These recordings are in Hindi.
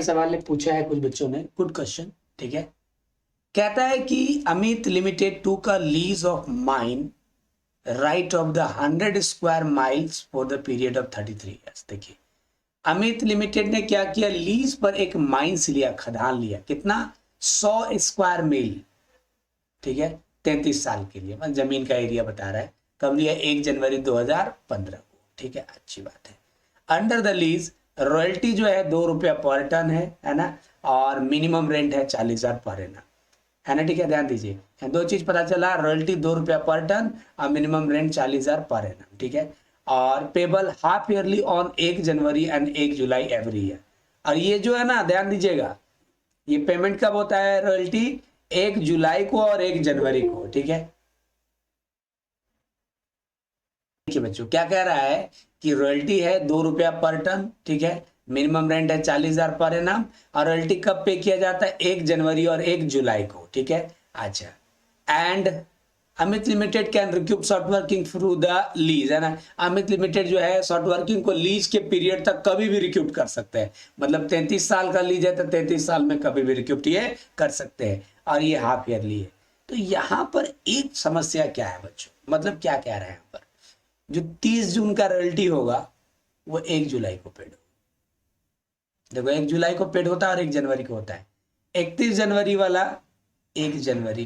सवाल ने पूछा है कुछ बच्चों ने, गुड क्वेश्चन। ठीक है, कहता है कि अमित लिमिटेड टू का lease of mine right of the 100 square miles for the period of 33 years. देखिए, अमित लिमिटेड ने क्या किया, लीज पर एक माइंस लिया, खदान लिया, कितना, 100 स्क्वायर मील। ठीक है, 33 साल के लिए, मतलब जमीन का एरिया बता रहा है। कब लिया, 1 जनवरी 2015 को। ठीक है, अच्छी बात है। अंडर द लीज रॉयल्टी जो है 2 रुपया पर टन है ना, और मिनिमम रेंट है 40,000 पर एनम, है ना। ठीक है, ध्यान दीजिए, दो चीज पता चला, रॉयल्टी 2 रुपया पर टन और मिनिमम रेंट 40,000 पर एनम। ठीक है, और payable half yearly on 1 January and 1 July every year. और ये जो है ना, ध्यान दीजिएगा, ये पेमेंट कब होता है रॉयल्टी, 1 जुलाई को और 1 जनवरी को। ठीक है, देखिए बच्चों क्या कह रहा है कि रॉयल्टी है 2 रुपया पर टन। ठीक है, मिनिमम रेंट है 40,000 पर एनम, और रॉयल्टी कब पे किया जाता है, 1 जनवरी और 1 जुलाई को। ठीक है, अच्छा, and Amit limited can recoup short working through the lease, है ना। अमित लिमिटेड जो है शॉर्ट वर्किंग को लीज के पीरियड तक कभी भी रिक्यूप कर सकते हैं, मतलब 33 साल का लीज है तो 33 साल में कभी भी रिक्यूप ये कर सकते हैं, और ये हाफ ईयरली है। तो यहां पर एक समस्या क्या है बच्चों, मतलब क्या कह रहे हैं यहाँ पर, जो 30 जून का रॉयल्टी होगा वो 1 जुलाई को पेड होगा। देखो, 1 जुलाई को पेड होता है और 1 जनवरी को होता है। 31 जनवरी वाला 1 जनवरी,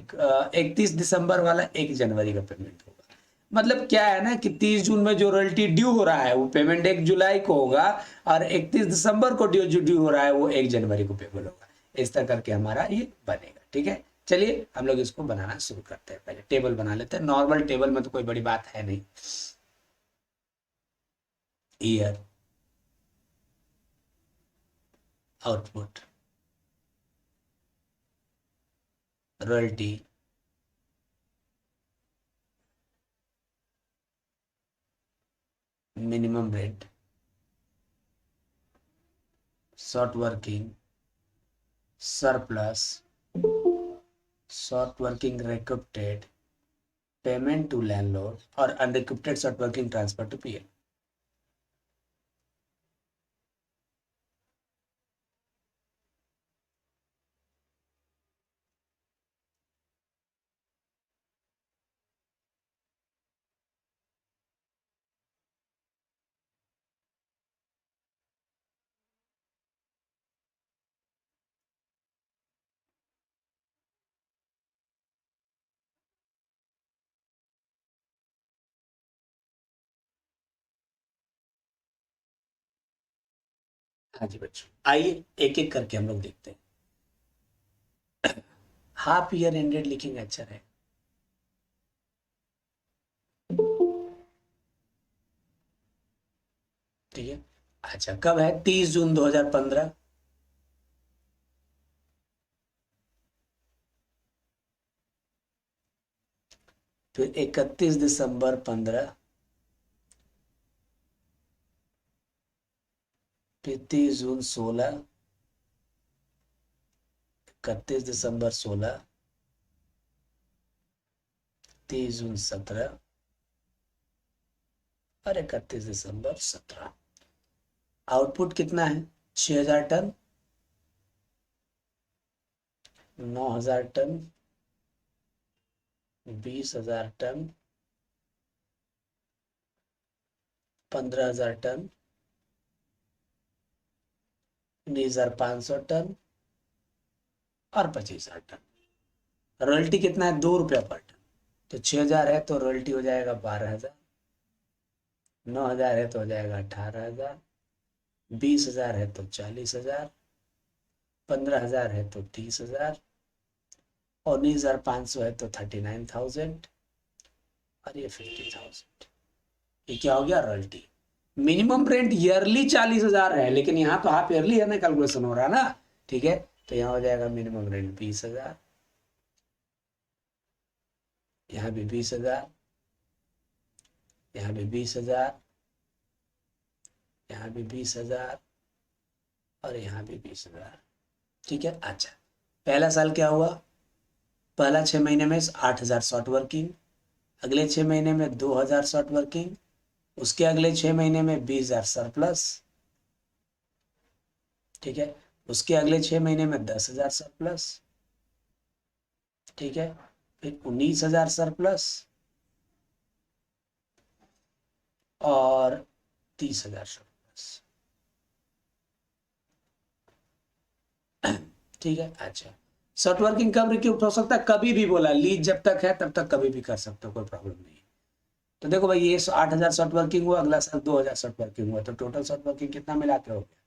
31 दिसंबर वाला 1 जनवरी का पेमेंट होगा। मतलब क्या है ना कि 30 जून में जो रॉयल्टी ड्यू हो रहा है वो पेमेंट 1 जुलाई को होगा, और 31 दिसंबर को जो ड्यू हो रहा है वो 1 जनवरी को पेबल होगा। इस तरह करके हमारा ये बनेगा। ठीक है, चलिए हम लोग इसको बनाना शुरू करते हैं। पहले टेबल बना लेते हैं, नॉर्मल टेबल में तो कोई बड़ी बात है नहीं। Year, output, royalty, minimum rate, short working, surplus, short working recouped, payment to landlord, और unrecouped short working transfer to PL. हाँ जी बच्चों, आइए एक एक करके हम लोग देखते हैं। हाफ ईयर एंडेड लिखेंगे, अच्छा है। ठीक है, अच्छा, कब है, 30 जून 2015, फिर 31 दिसंबर 15, फिर 30 जून 16, 31 दिसंबर 16, 30 जून 17 और 31 दिसंबर 17। आउटपुट कितना है, 6,000 ton, 9,000 ton, 20,000 ton, 15,000 ton, 19,500 ton और 25,000 टन। रॉयल्टी कितना है, 2 रुपया पर टन, तो 6,000 है तो रॉयल्टी हो जाएगा 12,000, 9,000 है तो हो जाएगा 18,000, 20,000 है तो 40,000, 15,000 है तो 30,000, और 19,500 है तो 39,000, और ये 50,000। ये क्या हो गया, रॉयल्टी। मिनिमम रेंट ईयरली 40,000 है, लेकिन यहाँ तो हाफ ईयरली है ना, कैलकुलेशन हो रहा है ना। ठीक है, तो यहाँ हो जाएगा मिनिमम रेंट 20,000, यहाँ भी 20,000, यहाँ भी 20,000, यहाँ भी 20,000, और यहाँ भी 20,000। ठीक है, अच्छा, पहला साल क्या हुआ, पहला 6 महीने में 8,000 शॉर्ट वर्किंग, अगले 6 महीने में 2,000 शॉर्ट वर्किंग, उसके अगले 6 महीने में 20,000 सरप्लस। ठीक है, उसके अगले 6 महीने में 10,000 सरप्लस, ठीक है, फिर 19,000 सरप्लस और 30,000 सरप्लस, ठीक है। अच्छा, शॉर्ट वर्किंग कब रिक्रूट हो सकता है? कभी भी बोला, लीज जब तक है तब तक कभी भी कर सकते हो, कोई प्रॉब्लम नहीं। तो देखो भाई, ये 8,000 शॉर्ट वर्किंग हुआ, अगला साल 2,000 शॉर्ट वर्किंग हुआ, तो टोटल शॉर्ट वर्किंग कितना मिला के हो गया?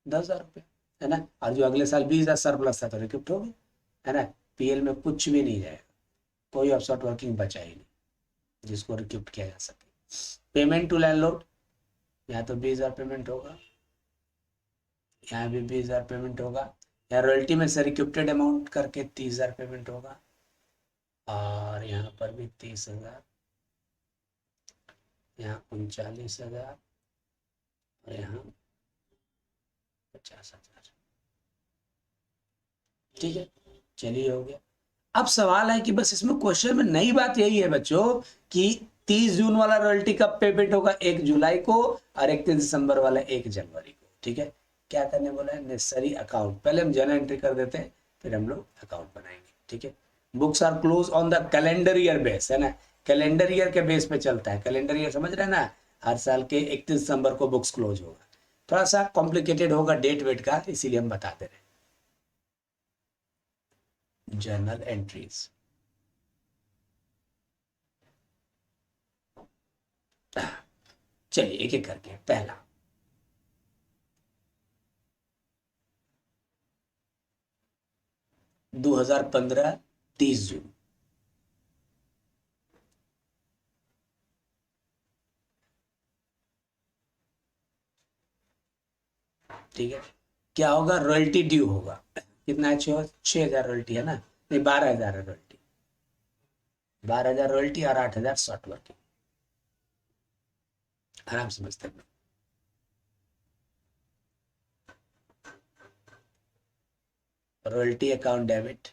10,000 रुपये, है ना। और जो अगले साल 20,000 सरप्लस था तो रिक्रूट हो गया, है ना। पीएल में कुछ भी नहीं जाएगा, कोई अब शॉर्ट वर्किंग बचा ही नहीं जिसको रिक्रूट किया जा सके। पेमेंट टू लैंडलॉर्ड, यहाँ तो 20,000 पेमेंट होगा, यहाँ भी 20,000 पेमेंट होगा, यहाँ रॉयल्टी में से रिक्रूटेड अमाउंट करके 30,000 पेमेंट होगा, और यहाँ पर भी 30,000, यहाँ 39,000 और यहाँ 50,000, ठीक है। चलिए हो गया। अब सवाल है कि बस इसमें क्वेश्चन में नई बात यही है बच्चों कि 30 जून वाला रॉयल्टी कब पेमेंट होगा? 1 जुलाई को, और 31 दिसंबर वाला 1 जनवरी को, ठीक है। क्या करने बोला है? नेसेसरी अकाउंट, पहले हम जर्नल एंट्री कर देते हैं, फिर हम लोग अकाउंट बनाएंगे, ठीक है। Books are close on the calendar year base, है ना, कैलेंडर ईयर के बेस पे चलता है। कैलेंडर ईयर समझ रहे हैं ना, हर साल के 31 दिसंबर को बुक्स क्लोज होगा। थोड़ा सा कॉम्प्लिकेटेड होगा डेट वेट का, इसीलिए हम बताते रहे। जर्नल एंट्रीज, चलिए एक एक करके। पहला, 2015 30 जून, ठीक है। क्या होगा? रॉयल्टी ड्यू होगा, कितना है? 6,000 रॉयल्टी, है ना, नहीं 12,000 है रॉयल्टी, 12,000 रॉयल्टी और 8,000 शॉर्ट वर्किंग, आराम समझते हैं। Royalty account debit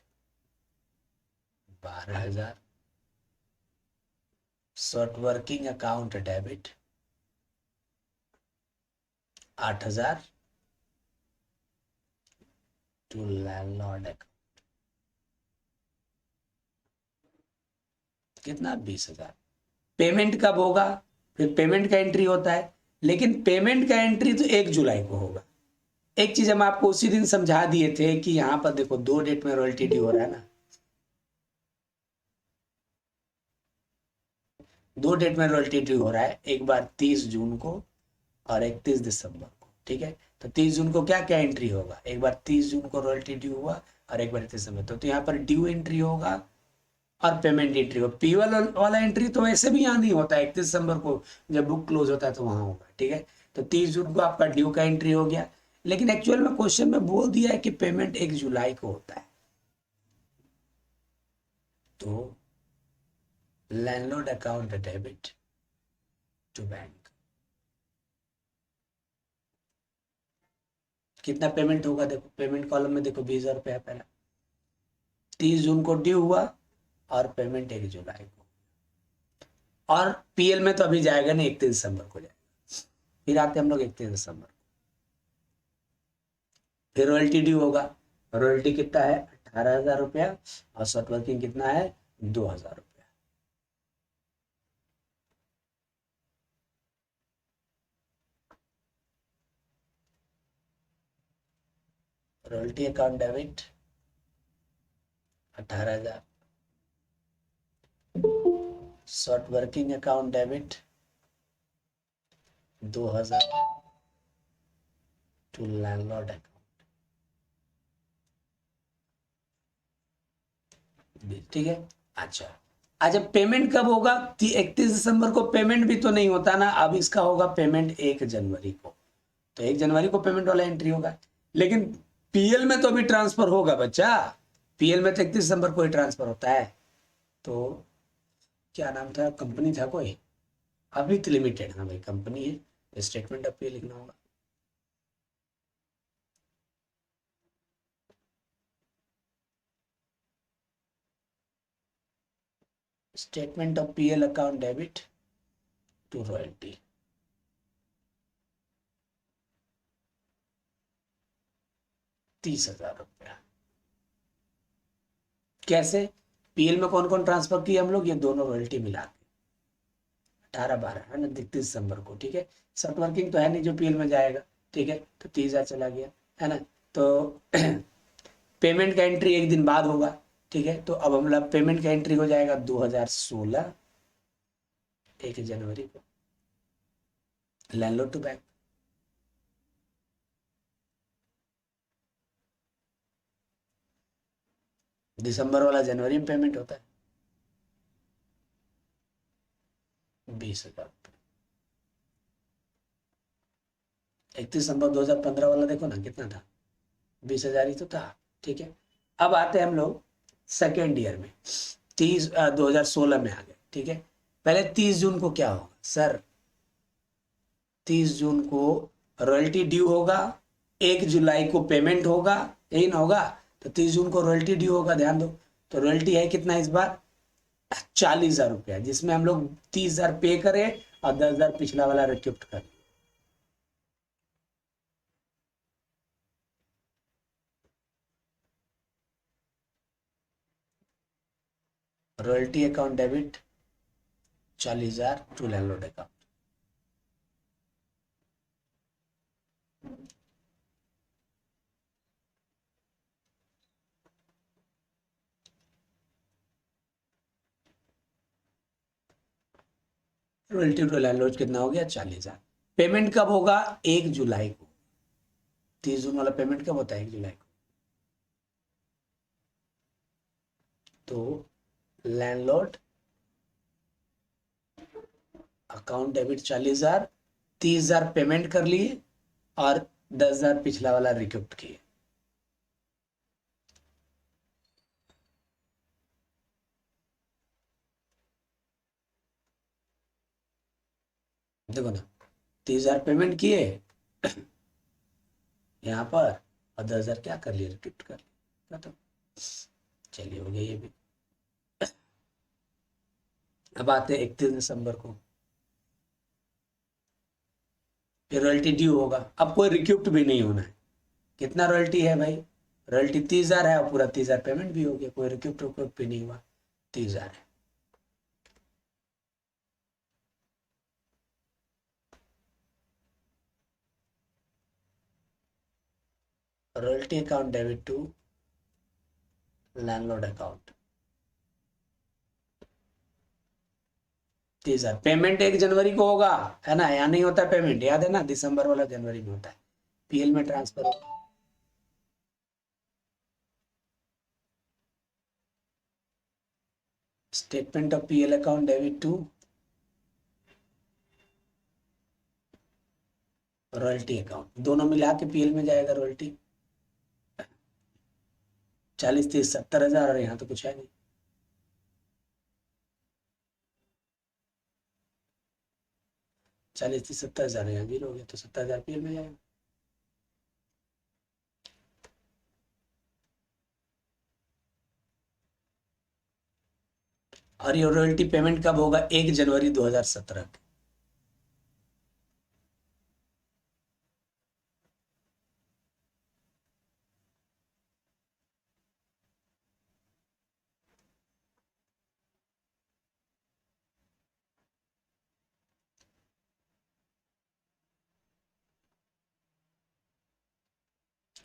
12,000, short working account debit 8,000 to landlord account, कितना? 20,000। पेमेंट कब होगा? फिर पेमेंट का एंट्री होता है, लेकिन पेमेंट का एंट्री तो 1 जुलाई को होगा। एक चीज हम आपको उसी दिन समझा दिए थे कि यहां पर देखो 2 डेट में रॉयल्टी ड्यू हो रहा है ना, 2 डेट में रॉयल्टी ड्यू हो रहा है, एक बार 30 जून को और 31 दिसंबर को, ठीक है। तो 30 जून को क्या क्या एंट्री होगा? एक बार 30 जून को रॉयल्टी ड्यू हुआ और एक बार 31 दिसंबर, तो यहाँ पर ड्यू एंट्री होगा और पेमेंट एंट्री होगा। पी वाला एंट्री तो वैसे भी यहाँ नहीं होता है, 31 दिसंबर को जब बुक क्लोज होता है तो वहां होगा, ठीक है। तो 30 जून को आपका ड्यू का एंट्री हो गया, लेकिन एक्चुअल में क्वेश्चन में बोल दिया है कि पेमेंट 1 जुलाई को होता है। तो landlord account debit to bank, कितना पेमेंट होगा? देखो पेमेंट कॉलम में देखो 20,000 रुपया पहला, 30 जून को ड्यू हुआ और पेमेंट 1 जुलाई को, और पीएल में तो अभी जाएगा नहीं, 31 दिसंबर को जाएगा। फिर आते हम लोग 31 दिसंबर, फिर रॉयल्टी ड्यू होगा। रॉयल्टी कितना है? 18,000 रुपया, और शॉर्ट वर्किंग कितना है? 2,000 रुपया। Royalty account debit 18,000, short working account debit 2,000 to landlord account, ठीक है। अच्छा, आज अब पेमेंट कब होगा? 31 दिसंबर को पेमेंट भी तो नहीं होता ना, अब इसका होगा पेमेंट 1 जनवरी को, तो 1 जनवरी को पेमेंट वाला एंट्री होगा। लेकिन पीएल में तो अभी ट्रांसफर होगा बच्चा, पीएल में तो 31 दिसंबर को ही ट्रांसफर होता है। तो क्या नाम था, कंपनी था कोई, अभित लिमिटेड, हाँ भाई कंपनी है, स्टेटमेंट ऑफ पे लिखना होगा। Statement of PL account debit to royalty, 30,000 रुपया। कैसे? पीएल में कौन कौन ट्रांसफर किए हम लोग? ये दोनों रॉयल्टी मिला के 18/12 है ना, 31 दिसंबर को, ठीक है। शॉर्ट वर्किंग तो है नहीं जो पीएल में जाएगा, ठीक है, तो 30,000 चला गया, है ना। तो पेमेंट का एंट्री एक दिन बाद होगा, ठीक है। तो अब हम लोग पेमेंट का एंट्री हो जाएगा 2016 1 जनवरी को, लैंडलॉर्ड टू बैंक। दिसंबर वाला जनवरी में पेमेंट होता है 20,000। 31 दिसंबर 2015 वाला देखो ना कितना था, 20,000 ही तो था, ठीक है। अब आते हैं हम लोग सेकेंड ईयर में, 2016 में आ गए, ठीक है। पहले 30 जून को क्या होगा सर? 30 जून को रॉयल्टी ड्यू होगा, 1 जुलाई को पेमेंट होगा, यही ना होगा। तो 30 जून को रॉयल्टी ड्यू होगा, ध्यान दो। तो रॉयल्टी है कितना इस बार? 40,000 रुपया, जिसमें हम लोग 30,000 पे करें और 10,000 पिछला वाला रिक्यूप्ट करें। Royalty account debit 40,000 to landlord account. Royalty to landlord कितना हो गया? 40,000। पेमेंट कब होगा? 1 जुलाई को। 30 जून वाला पेमेंट कब होता है? 1 जुलाई को। तो लैंडलॉर्ड अकाउंट डेबिट 40,000, 30,000 पेमेंट कर लिए और 10,000 पिछला वाला रिक्यूप्ट किए। देखो ना, 30,000 पेमेंट किए यहाँ पर और 10,000 क्या कर लिए? रिक्यूप्ट कर लिए, खत्म। चलिए हो गया ये भी। अब आते हैं 31 दिसंबर को, फिर रॉयल्टी ड्यू होगा। अब कोई रिक्यूप्ट भी नहीं होना है। कितना रॉयल्टी है भाई? रॉयल्टी 30,000 है और पूरा 30,000 पेमेंट भी हो गया, कोई रिक्यूप्ट भी नहीं हुआ, 30,000 है। Royalty account debit to landlord account 30,000। Payment 1 जनवरी को होगा, है ना। यहाँ नहीं होता पेमेंट, याद है ना, दिसंबर वाला जनवरी में होता है, पीएल में ट्रांसफर होगा। Statement of PL account debit to royalty account, दोनों मिला के पीएल में जाएगा रॉयल्टी। 40, 30, 70,000, और यहाँ तो कुछ है नहीं। 40, 30, 70,000 यहाँ जीरो हो गया, तो 70,000 पीएल में जाएगा। और ये रॉयल्टी पेमेंट कब होगा? 1 जनवरी 2017 के।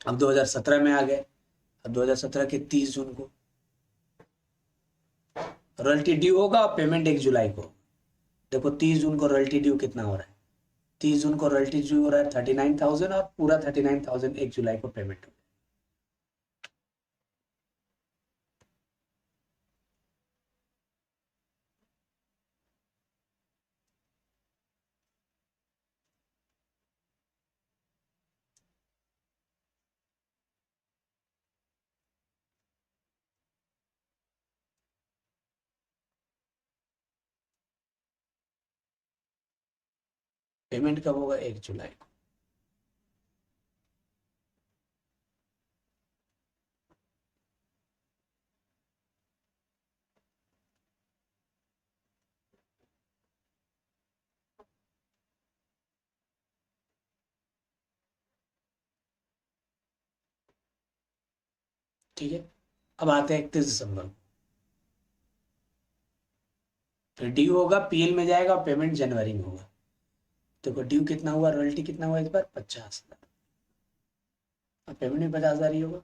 अब 2017 में आ गए। अब 2017 के 30 जून को रॉयल्टी ड्यू होगा और पेमेंट 1 जुलाई को। देखो 30 जून को रॉयल्टी ड्यू कितना हो रहा है? 30 जून को रॉयल्टी ड्यू हो रहा है 39,000, और पूरा 39,000 1 जुलाई को पेमेंट हो। पेमेंट कब होगा? 1 जुलाई को। ठीक है, अब आते हैं 31 दिसंबर को, फिर ड्यू होगा, पीएल में जाएगा और पेमेंट जनवरी में होगा। देखो ड्यू कितना हुआ, रॉयल्टी कितना हुआ इस बार, 50,000, और पेमेंट भी 50,000 ही होगा।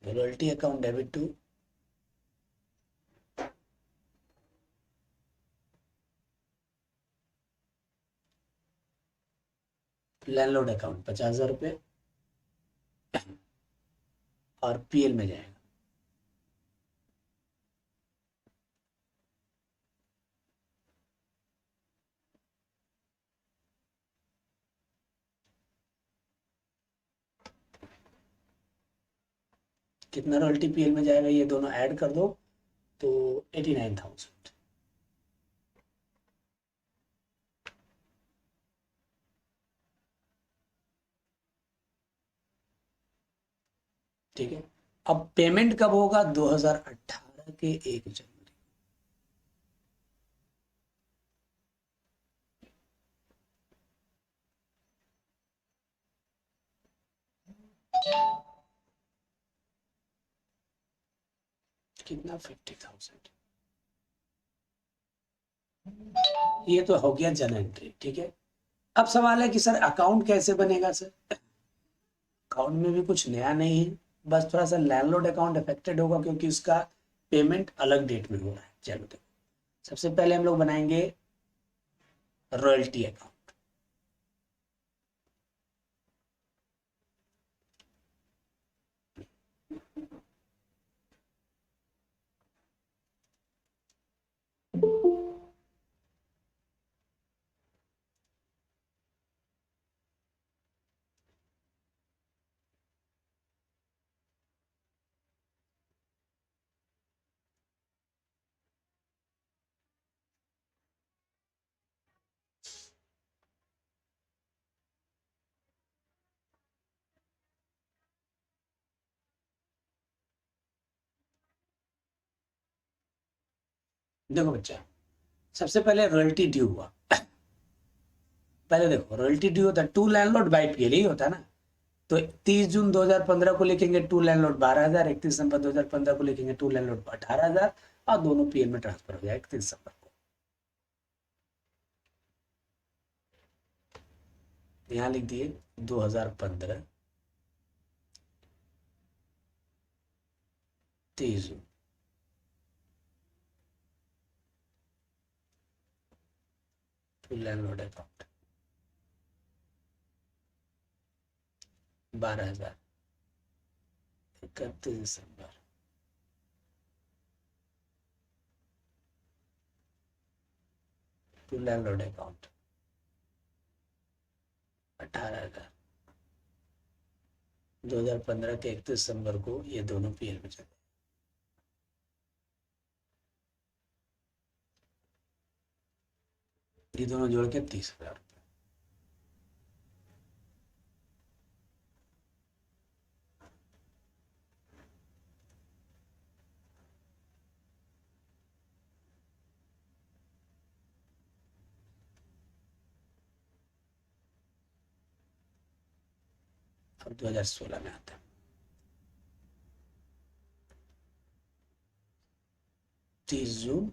Royalty account debit to landlord account 50,000 रुपये और पीएल में जाएगा। कितना रॉयल्टी पीएल में जाएगा, ये दोनों ऐड कर दो तो 89,000। ठीक है, अब पेमेंट कब होगा, 2018 के 1 जनवरी। कितना, 50,000। ये तो हो गया जन एंट्री। ठीक है, अब सवाल है कि सर अकाउंट कैसे बनेगा। सर अकाउंट में भी कुछ नया नहीं है, बस थोड़ा सा लैंडलॉर्ड अकाउंट अफेक्टेड होगा क्योंकि उसका पेमेंट अलग डेट में हो रहा है। चलो देखो, सबसे पहले हम लोग बनाएंगे रॉयल्टी अकाउंट। देखो बच्चा, सबसे पहले रॉयल्टी ड्यू हुआ। पहले देखो रॉयल्टी ड्यू होता है टू लैंडलॉर्ड बाई पीएल, ही होता है ना। तो 30 जून 2015 को लिखेंगे टू लैंडलॉर्ड 12,000, 31 दिसंबर 2015 को लिखेंगे टू लैंडलॉर्ड 18,000, और दोनों पीएल में ट्रांसफर हो जाएगा 31 दिसंबर को। यहाँ लिख दिए 2015 30 जून। टू लैंडलॉर्ड अकाउंट 12,000, 31 दिसंबर। टू लैंडलॉर्ड अकाउंट 18,000, 2015 के 31 दिसंबर को ये दोनों पीएल में चले। ये दोनों जोड़ के 30,000। अब 2016 में आता है। 30 जून,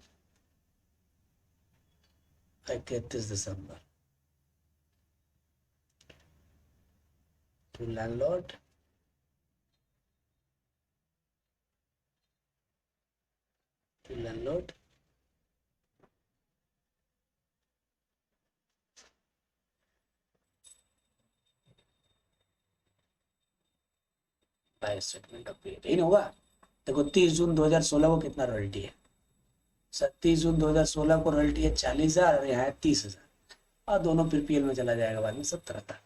31 दिसंबर। To landlord, to landlord 22 statement of period in होगा। देखो 30 जून 2016 को कितना रॉयल्टी है, 31 जून 2016 को रॉयल्टी है 40,000 और यहाँ है 30,000, और दोनों फिर पीएल में चला जाएगा बाद में 70,000।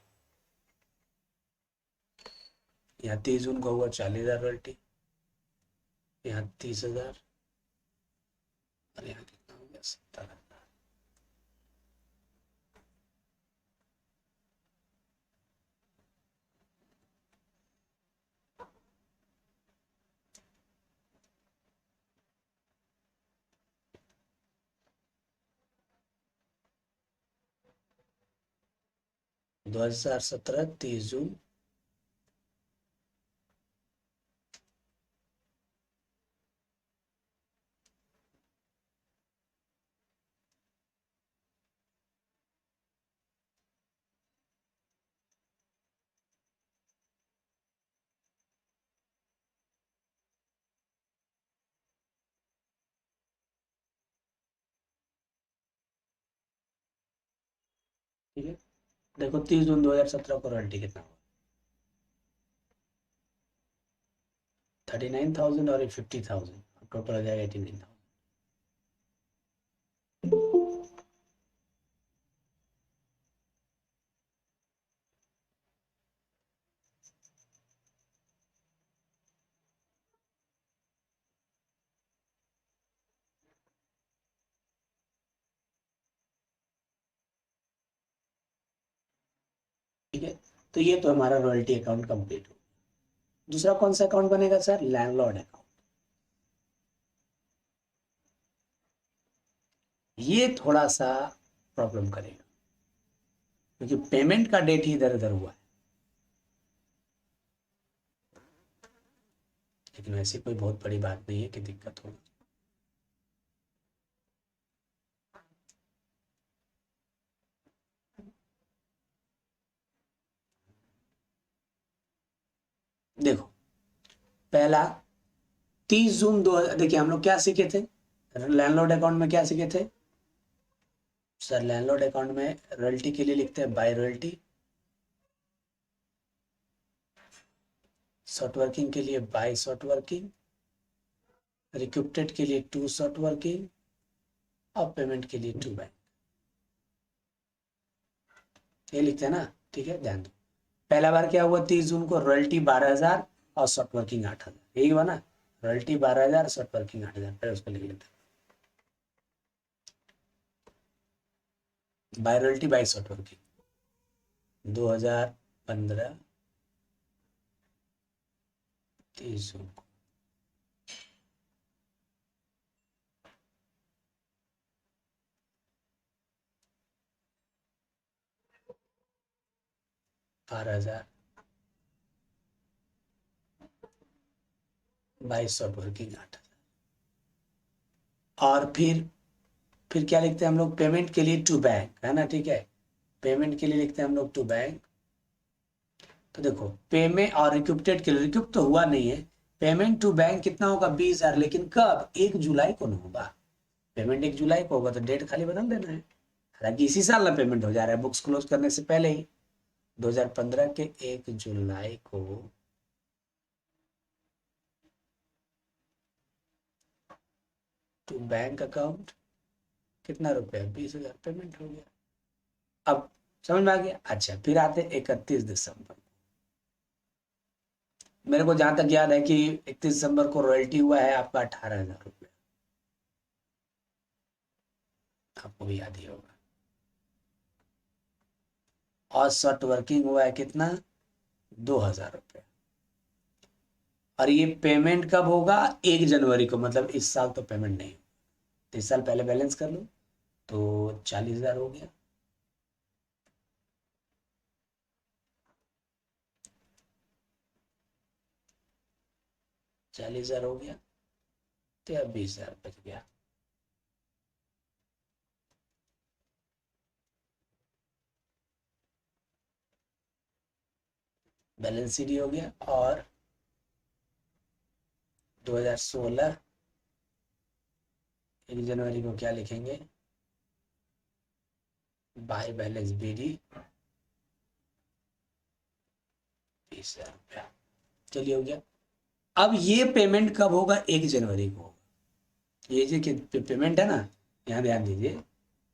यहाँ 30 जून को हुआ 40,000 रॉयल्टी, यहाँ 30,000, और यहाँ कितना हो गया 70,000। 2017 30 जून। ठीक है, देखो 30 जून 2017 को रॉयल्टी कितना हुआ, 39,000 और 50,000, टोटल हो जाएगा 89,000। ठीक है, तो ये तो हमारा रॉयल्टी अकाउंट कंप्लीट हो। दूसरा कौन सा अकाउंट बनेगा सर? Landlord account. ये थोड़ा सा प्रॉब्लम करेगा क्योंकि पेमेंट का डेट ही इधर उधर हुआ है, लेकिन वैसे कोई बहुत बड़ी बात नहीं है कि दिक्कत होगी। देखो पहला 30 जून 2, देखिए हम लोग क्या सीखे थे लैंडलॉर्ड अकाउंट में, क्या सीखे थे सर? लैंडलॉर्ड अकाउंट में रॉयल्टी के लिए लिखते हैं बाय रॉयल्टी, शॉर्ट वर्किंग के लिए बाय शॉर्ट वर्किंग, रिक्विप्टेड के लिए टू शॉर्ट वर्किंग और पेमेंट के लिए टू बैंक, ये लिखते हैं ना। ठीक है, ध्यान दो पहला बार क्या हुआ, 30 जून को रॉयल्टी 12,000 और शॉर्ट वर्किंग 8,000, यही हुआ ना। रॉयल्टी 12,000, शॉर्ट वर्किंग 8,000, पहले उसको लिख लेते हैं। By royalty by short working 2015 30 जून को, बारह हजार बाई शॉर्ट वर्किंग 8,000। और फिर क्या लिखते हैं हम लोग? पेमेंट के लिए टू बैंक, है ना। ठीक है, पेमेंट के लिए लिखते हैं हम लोग टू बैंक। तो देखो पेमेंट और रिक्विप्टेड के लिए, रिक्विप तो हुआ नहीं है, पेमेंट टू बैंक कितना होगा? 20,000, लेकिन कब? 1 जुलाई को ना होगा पेमेंट, 1 जुलाई को होगा तो डेट खाली बदल देना है। हालांकि इसी साल ना पेमेंट हो जा रहा है, बुक्स क्लोज करने से पहले ही 2015 के 1 जुलाई को टू बैंक अकाउंट कितना रुपया? 20,000 पेमेंट हो गया। अब समझ में आ गया? अच्छा, फिर आते 31 दिसंबर। मेरे को जहां तक याद है कि 31 दिसंबर को रॉयल्टी हुआ है आपका 18,000 रुपये, आपको भी याद ही होगा। और शॉर्ट वर्किंग हुआ है कितना? 2,000 रुपये। और ये पेमेंट कब होगा? 1 जनवरी को, मतलब इस साल तो पेमेंट नहीं, तो इस साल पहले बैलेंस कर लो, तो 40,000 हो गया। चालीस हजार हो गया, तो अब 20,000 बच गया। बैलेंस शीट हो गया। और 2016 1 जनवरी को क्या लिखेंगे? बाय बैलेंस बीडी 20,000 रुपया। चलिए हो गया। अब ये पेमेंट कब होगा? 1 जनवरी को होगा। ये जो पेमेंट है ना, यहाँ ध्यान दीजिए,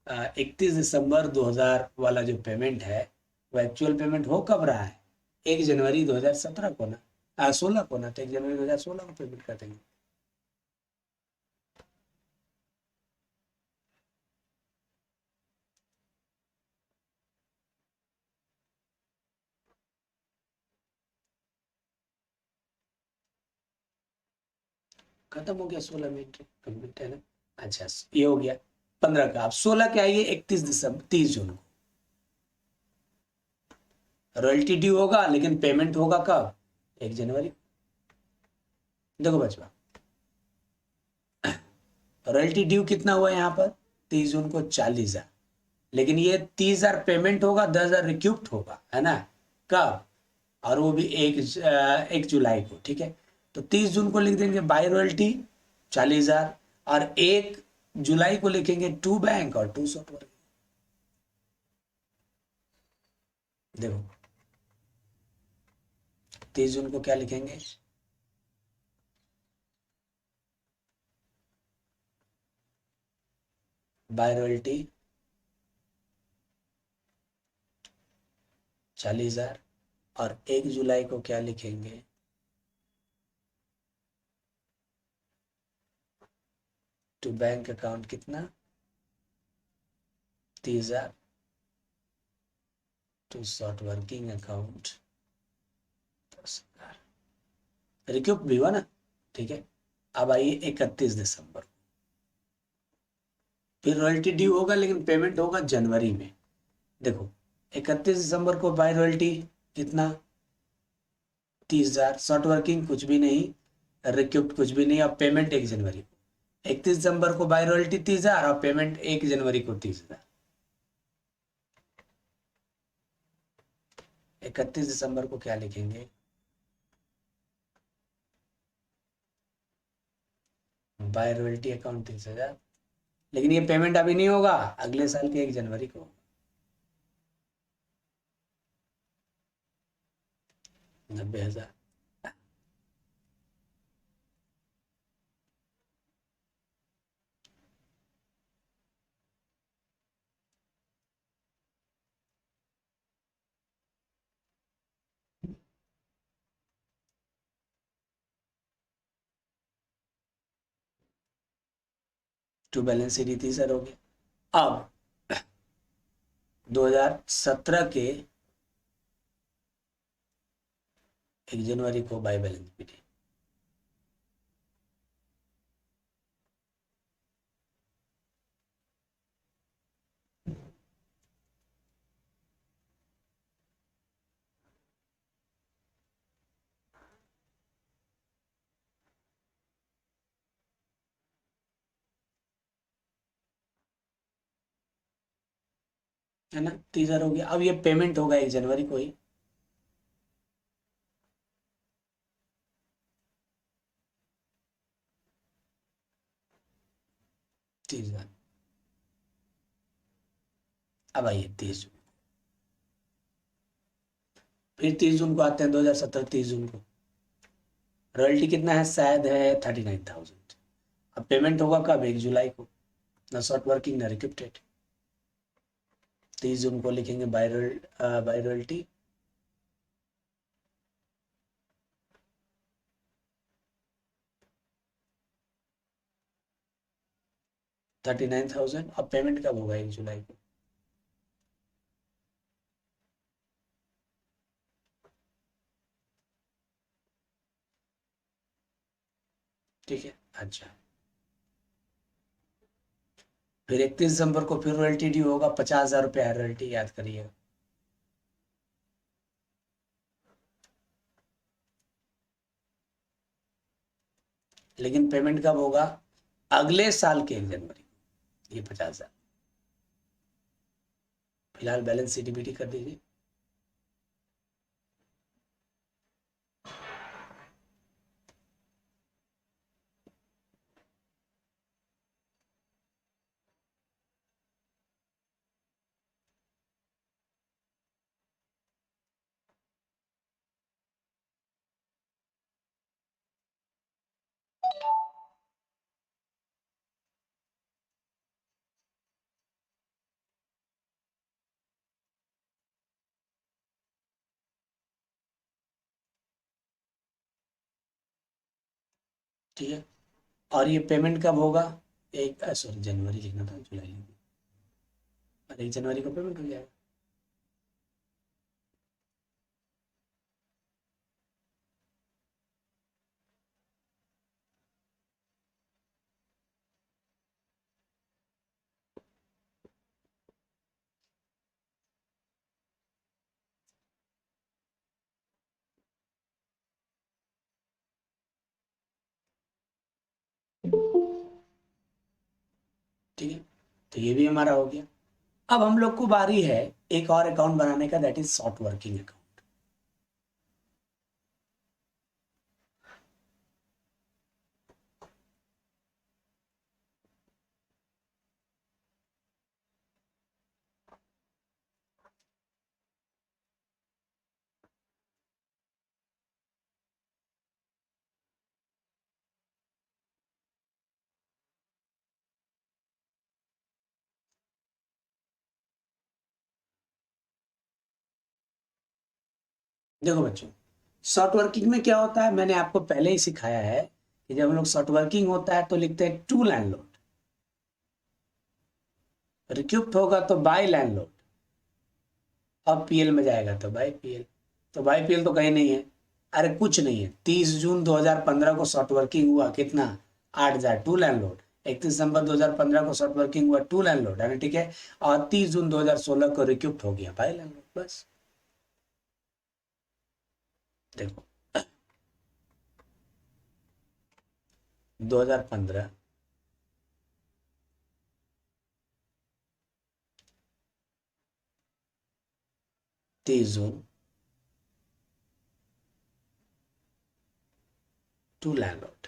31 दिसंबर 2000 वाला जो पेमेंट है वो एक्चुअल पेमेंट हो कब रहा है? 1 जनवरी 2017 को ना, 16 को ना, तो 1 जनवरी 2016 को पेमेंट कर देंगे। खत्म हो गया, 16 मिनट कंप्लीट है ना। अच्छा, ये हो गया 15 का। अब 16 के आइए 31 दिसंबर 30 जून को। रॉयल्टी ड्यू होगा लेकिन पेमेंट होगा कब? 1 जनवरी। देखो बच्चों, रॉयल्टी ड्यू कितना हुआ यहाँ पर? 30 जून को 40,000, लेकिन ये 30,000 पेमेंट होगा, 10,000 रिक्यूप्ड होगा, है ना? कब? और वो भी 1 जुलाई को, ठीक है। तो 30 जून को लिख देंगे बाय रॉयल्टी 40,000, और 1 जुलाई को लिखेंगे टू बैंक और टू सॉफ्टवेयर। देखो 30 जून को क्या लिखेंगे? बाय रॉयल्टी 40,000, और 1 जुलाई को क्या लिखेंगे? टू बैंक अकाउंट कितना? 30,000, टू शॉर्ट वर्किंग अकाउंट 10,000। रिक्यूप भी हुआ ना, ठीक है। अब आइए 31 दिसंबर, फिर रॉयल्टी ड्यू होगा लेकिन पेमेंट होगा जनवरी में। देखो 31 दिसंबर को बाय रॉयल्टी कितना? 30,000, शॉर्ट वर्किंग कुछ भी नहीं, रिक्यूप्ड कुछ भी नहीं, अब पेमेंट 1 जनवरी को। 31 दिसंबर को बाय रॉयल्टी 30,000 और पेमेंट 1 जनवरी को 30,000। 31 दिसंबर को क्या लिखेंगे? बाय रॉयल्टी अकाउंट 30,000, लेकिन ये पेमेंट अभी नहीं होगा, अगले साल के 1 जनवरी को। 90,000। टू बैलेंस शीट 30,000 हो गया। अब 2017 के 1 जनवरी को बाय बैलेंस शीट है ना, 30,000 हो गया। अब ये पेमेंट होगा 1 जनवरी को ही। तीस हजार अब आइए 30 जून, फिर 30 जून को आते हैं 2017 30 जून को। रॉयल्टी कितना है? शायद है 39,000। अब पेमेंट होगा कब? 1 जुलाई को। ना शॉर्ट वर्किंग ना रिक्विप्टेड। 30 जून को लिखेंगे बाय रॉयल्टी 39,000। अब पेमेंट कब होगा? 1 जुलाई को। ठीक है, अच्छा। फिर 31 दिसंबर को फिर रॉयल्टी ड्यू होगा, 50,000 रुपये है रॉयल्टी, याद करिएगा। लेकिन पेमेंट कब होगा? अगले साल के 1 जनवरी को, ये 50,000। फिलहाल बैलेंस सीडीबीटी कर दीजिए। ठीक है, और ये पेमेंट कब होगा? एक सॉरी, जनवरी लिखना था, जुलाई लिखना। और 1 जनवरी को पेमेंट हो जाएगा। ठीक है, तो ये भी हमारा हो गया। अब हम लोग को बारी है एक और अकाउंट बनाने का, that is short working account. देखो बच्चों, शॉर्ट वर्किंग में क्या होता है, मैंने आपको पहले ही सिखाया है कि जब हम लोग शॉर्ट वर्किंग होता है तो लिखते हैं टू लैंडलॉर्ड, रिक्यूप्ट होगा तो बाय लैंडलॉर्ड, अब पीएल में जाएगा तो बाय पीएल। तो बाय पीएल तो कहीं नहीं है, अरे कुछ नहीं है। 30 जून 2015 को शॉर्ट वर्किंग हुआ, कितना, 8,000, टू लैंडलॉर्ड। 31 दिसंबर 2015 को शॉर्ट वर्किंग हुआ, टू लैंडलॉर्ड, है ना, ठीक है। और 30 जून 2016 को रिक्यूप्ट हो गया बाय लैंडलॉर्ड, बस। देखो 2015, 30 जून, टू लैंडलॉर्ड,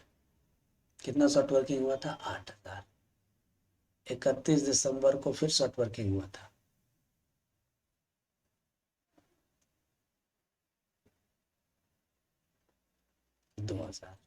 कितना शॉर्ट वर्किंग हुआ था, 8,000। 31 दिसंबर को फिर शॉर्ट वर्किंग हुआ था, 2,000।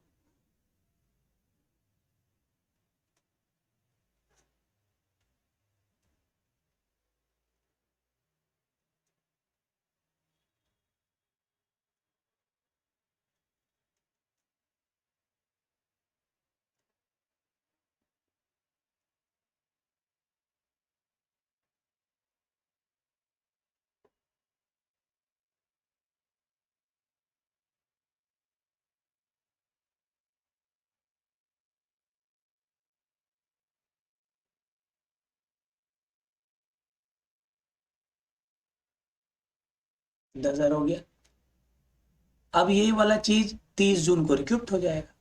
दस हजार हो गया। अब यही वाला चीज 30 जून को रिक्यूप्ट हो जाएगा,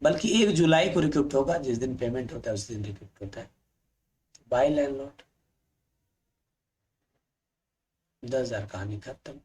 बल्कि 1 जुलाई को रिक्यूप्ट होगा, जिस दिन पेमेंट होता है उस दिन रिक्यूप्ट होता है बाय लैंडलॉर्ड। 10,000, कहानी खत्म।